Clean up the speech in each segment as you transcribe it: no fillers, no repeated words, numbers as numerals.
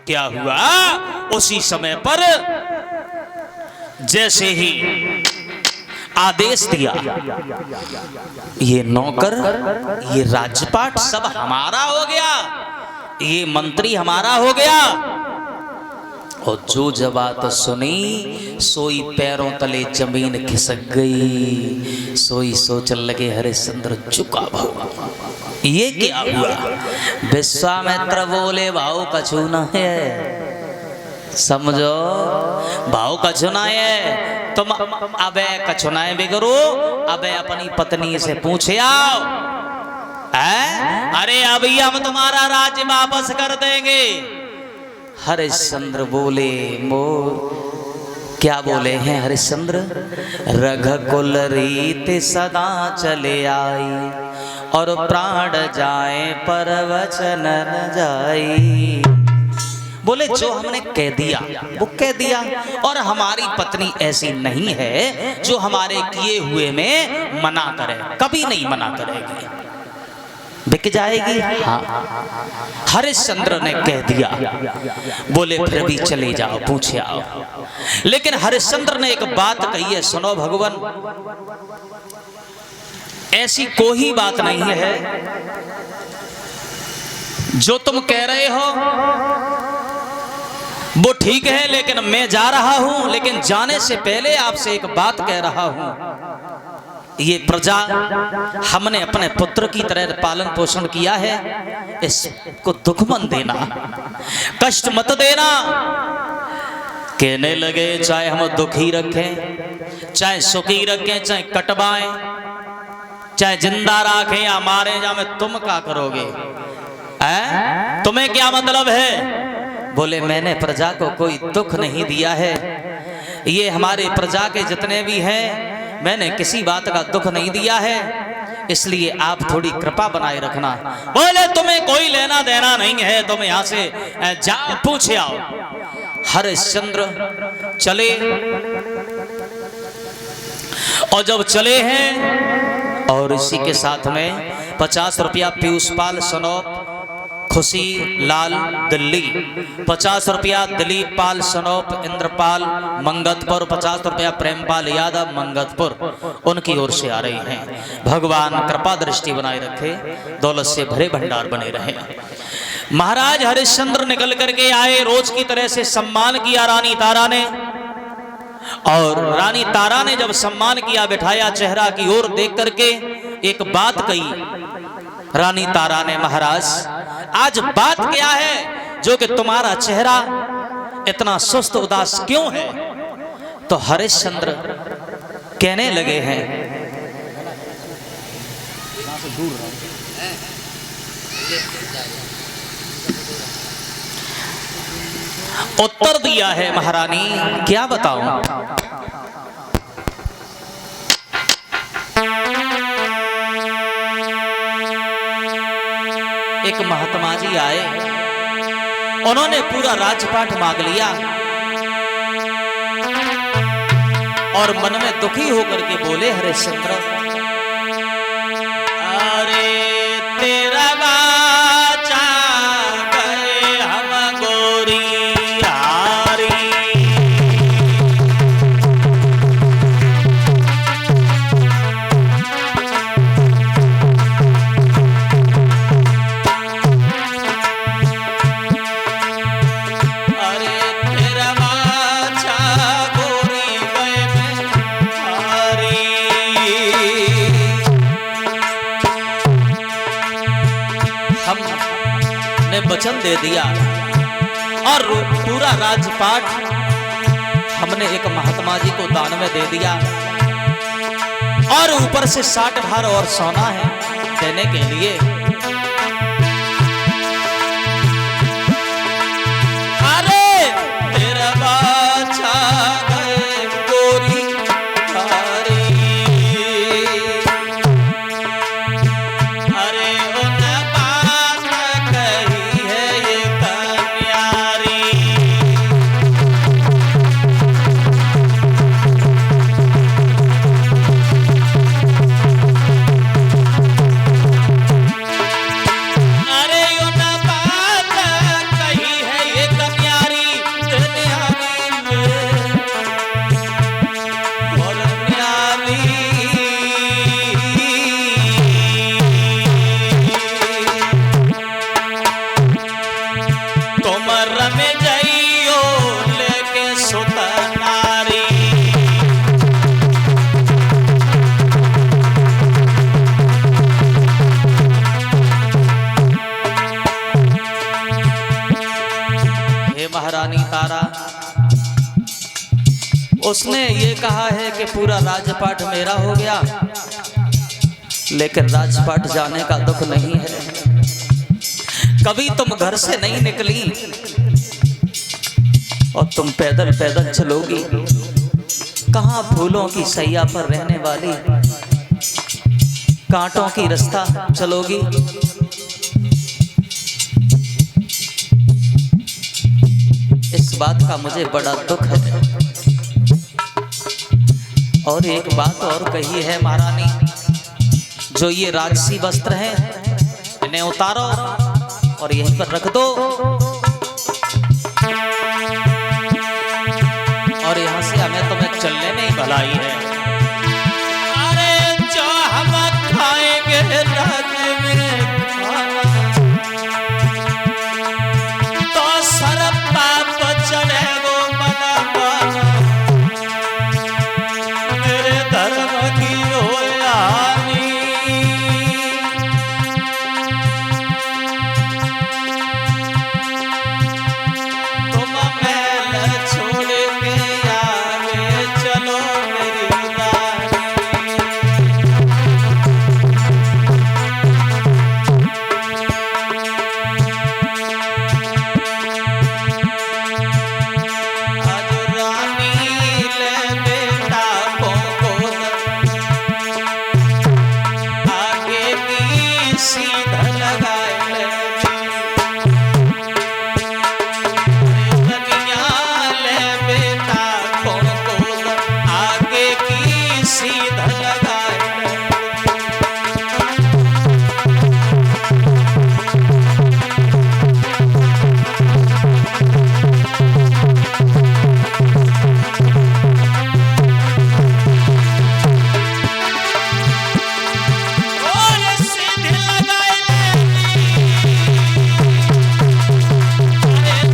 क्या हुआ, उसी समय पर जैसे ही आदेश दिया, ये नौकर, ये राजपाट सब हमारा हो गया, ये मंत्री हमारा हो गया। और जो जब बात सुनी सोई पैरों तले जमीन खिसक गई, सोई सोचने लगे हरिश्चंद्र चुका भाव, ये क्या हुआ। विश्वामित्र बोले भाव कछु न है, समझो भाव कछु न है, तुम अबे कछु न बिगड़ो, अबे अपनी पत्नी से पूछे आओ, अरे अभी हम तुम्हारा राज्य वापस कर देंगे। हरिश्चंद्र बोले, मोर क्या बोले हैं हरिश्चंद्र, रघुकुल रीत सदा चले आई, और प्राण जाए पर वचन न जाई। बोले जो हमने कह दिया वो कह दिया, और हमारी पत्नी ऐसी नहीं है जो हमारे किए हुए में मना करे, कभी नहीं मना करेगी, बिक जाएगी। हाँ, हरिश्चंद्र ने कह दिया। बोले फिर भी चले जाओ, पूछे आओ। लेकिन हरिश्चंद्र ने एक बात कही है, सुनो भगवान, ऐसी कोई बात नहीं है जो तुम कह रहे हो वो ठीक है, लेकिन मैं जा रहा हूं, लेकिन जाने से पहले आपसे एक बात कह रहा हूं, ये प्रजा हमने अपने पुत्र की तरह पालन पोषण किया है, इसको दुख मत देना, कष्ट मत देना। कहने लगे चाहे हम दुखी रखें, चाहे सुखी रखें, चाहे कटवाएं, चाहे जिंदा रखें या मारे जाए, तुम क्या करोगे, तुम्हें क्या मतलब है। बोले मैंने प्रजा को कोई दुख नहीं दिया है, ये हमारे प्रजा के जितने भी हैं मैंने किसी बात का दुख नहीं दिया है, इसलिए आप थोड़ी कृपा बनाए रखना। बोले तुम्हें कोई लेना देना नहीं है, तुम यहाँ से जाओ, पूछे आओ। हरिश्चंद्र चले, और जब चले हैं और इसी के साथ में 50 रुपया पीयूषपाल सनोप खुशी लाल दिल्ली, 50 रुपया दिलीप पाल सनोप इंद्रपाल मंगतपुर, 50 रुपया प्रेमपाल यादव मंगतपुर, उनकी ओर से आ रही हैं। भगवान कृपा दृष्टि बनाए रखे, दौलत से भरे भंडार बने रहे। महाराज हरिश्चंद्र निकल करके आए, रोज की तरह से सम्मान किया रानी तारा ने, और रानी तारा ने जब सम्मान किया, बिठाया, चेहरा की ओर देख करके एक बात कही रानी तारा ने, महाराज आज बात क्या है जो कि तुम्हारा चेहरा इतना सुस्त उदास क्यों है। तो हरिश्चंद्र कहने लगे हैं, उत्तर दिया है महारानी, क्या बताऊं। एक महात्मा जी आए, उन्होंने पूरा राजपाट मांग लिया, और मन में दुखी होकर के बोले हरिश्चंद्र, अरे तेरा बाचा गए हम गोरी हारी, वचन दे दिया, और पूरा राजपाट हमने एक महात्मा जी को दान में दे दिया, और ऊपर से 60 भार और सोना है देने के लिए। अरे तेरा बाचा गए गोरी हारी, अरे रानी तारा। उसने ये कहा है कि पूरा राजपाट मेरा हो गया, लेकिन राजपाट जाने का दुख नहीं है। कभी तुम घर से नहीं निकली और तुम पैदल पैदल चलोगी। कहाँ फूलों की सैया पर रहने वाली कांटों की रास्ता चलोगी। इस बात का मुझे बड़ा दुख है। और एक बात और कही है महारानी, जो ये राजसी वस्त्र हैं इन्हें उतारो और यहीं पर रख दो, और यहाँ से हमें तुम्हें चलने में ही भलाई है। अरे जो हम खाएंगे राज्य में तो सर पाप चढ़े वो मना मेरे धर्म की हो यानी। तुम महल छोड़ के आगे चलो मेरी रानी। आज रानी ले बेटा को गोद, आगे की सीधा लगाए ले। कन्या ले बेटा को गोद, आगे की सीधा लगाए ले। ओ ये सीधे लगाए ले। अरे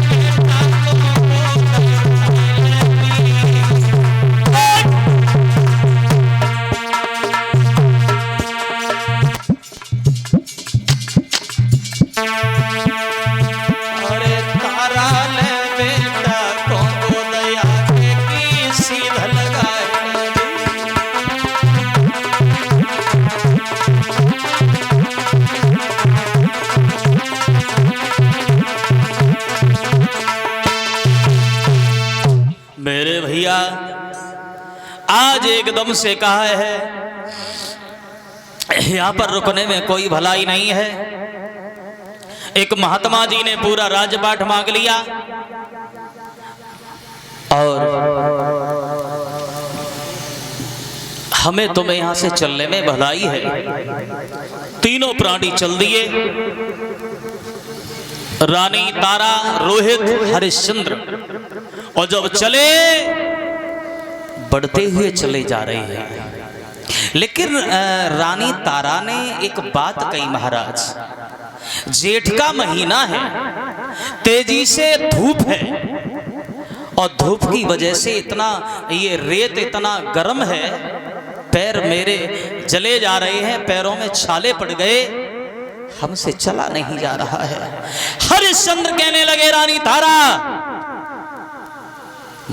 बेटा अरे तारा ले बेटा को गोद, आगे की सीधा लगाए ले। मेरे भैया आज एकदम से कहा है यहाँ पर रुकने में कोई भलाई नहीं है। एक महात्मा जी ने पूरा राजपाट मांग लिया और हमें तुम्हें यहां से चलने में भलाई है। तीनों प्राणी चल दिए। रानी तारा, रोहित, हरिश्चंद्र, और जब चले बढ़ते हुए चले जा रहे हैं। लेकिन रानी तारा ने एक बात कही महाराज, जेठ का महीना है, तेजी से धूप है और धूप की वजह से इतना ये रेत इतना गर्म है, पैर मेरे जले जा रहे हैं, पैरों में छाले पड़ गए, हमसे चला नहीं जा रहा है। हरिश्चंद्र कहने लगे रानी तारा,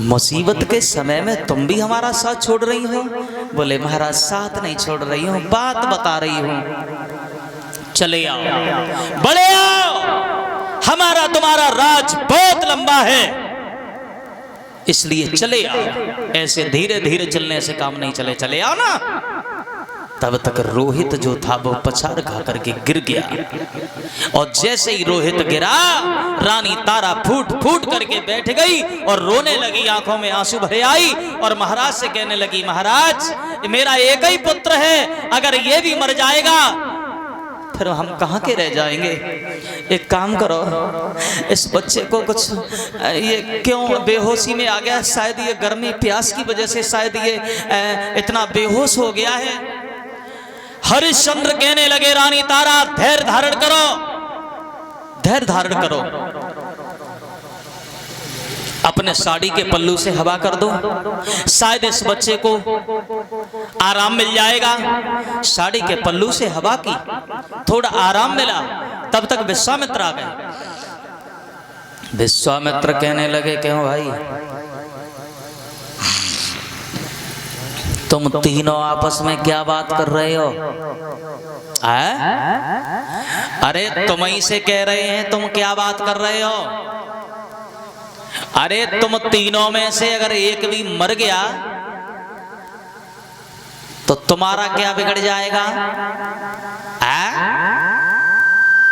मुसीबत के समय में तुम भी हमारा साथ छोड़ रही हो? बोले महाराज साथ नहीं छोड़ रही हूं, बात बता रही हूं। चले आओ, बड़े आओ, हमारा तुम्हारा राज बहुत लंबा है, इसलिए चले आओ। ऐसे धीरे धीरे चलने से काम नहीं चले, चले आओ ना। तब तक रोहित जो था वो पछाड़ खा करके गिर गया, और जैसे ही रोहित गिरा रानी तारा फूट फूट करके बैठ गई और रोने लगी, आंखों में आंसू भरे आई और महाराज से कहने लगी, महाराज मेरा एक ही पुत्र है, अगर ये भी मर जाएगा फिर हम कहाँ के रह जाएंगे। एक काम करो, इस बच्चे को कुछ ये क्यों बेहोशी में आ गया, शायद ये गर्मी प्यास की वजह से शायद ये इतना बेहोश हो गया है। हरिश्चंद्र कहने लगे रानी तारा धैर्य धारण करो, धैर्य धारण करो, अपने साड़ी के पल्लू से हवा कर दो, शायद इस बच्चे को आराम मिल जाएगा। साड़ी के पल्लू से हवा की, थोड़ा आराम मिला, तब तक विश्वामित्र आ गए। विश्वामित्र कहने लगे, क्यों भाई तुम तीनों आपस में क्या बात कर रहे हो? अरे तुम ही से कह रहे हैं, तुम क्या बात कर रहे हो? अरे तुम तीनों में से अगर एक भी मर गया तो तुम्हारा क्या बिगड़ जाएगा?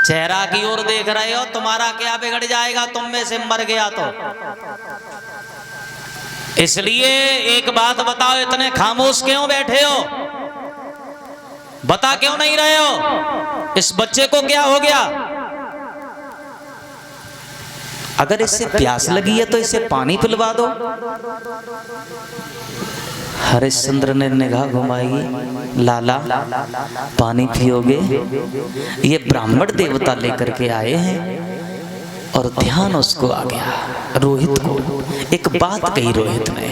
चेहरा की ओर देख रहे हो, तुम्हारा क्या बिगड़ जाएगा तुम में से मर गया तो? इसलिए एक बात बताओ, इतने खामोश क्यों बैठे हो? बता क्यों नहीं रहे हो? इस बच्चे को क्या हो गया? अगर इससे प्यास लगी है तो इसे पानी पिलवा दो। हरिश्चंद्र ने निगाह घुमाई, लाला पानी पियोगे? ये ब्राह्मण देवता लेकर के आए हैं। और ध्यान उसको आ गया, रोहित को एक बात कही रोहित ने,